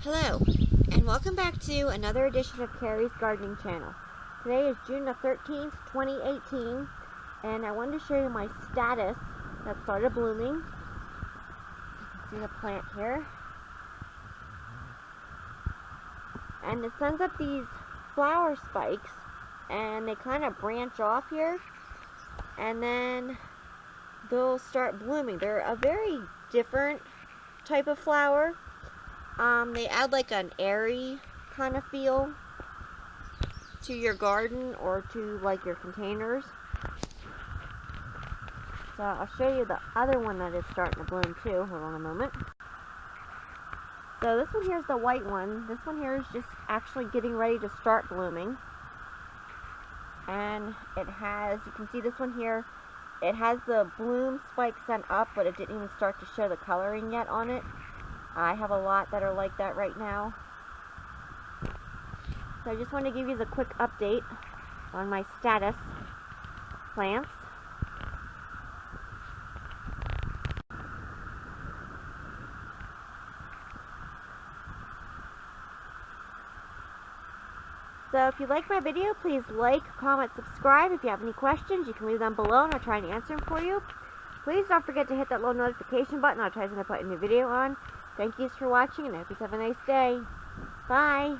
Hello, and welcome back to another edition of Carrie's Gardening Channel. Today is June the 13th, 2018, and I wanted to show you my Statice that started blooming. You can see the plant here. And it sends up these flower spikes, and they kind of branch off here, and then they'll start blooming. They're a very different type of flower. They add like an airy kind of feel to your garden or to like your containers. So I'll show you the other one that is starting to bloom too. Hold on a moment. So this one here is the white one. This one here is just actually getting ready to start blooming. And it has, you can see this one here, it has the bloom spike sent up, but it didn't even start to show the coloring yet on it. I have a lot that are like that right now. So I just want to give you the quick update on my Statice plants. So if you like my video, please like, comment, subscribe. If you have any questions, you can leave them below and I'll try and answer them for you. Please don't forget to hit that little notification button. I'll try to put a new video on. Thank you for watching, and I hope you have a nice day. Bye.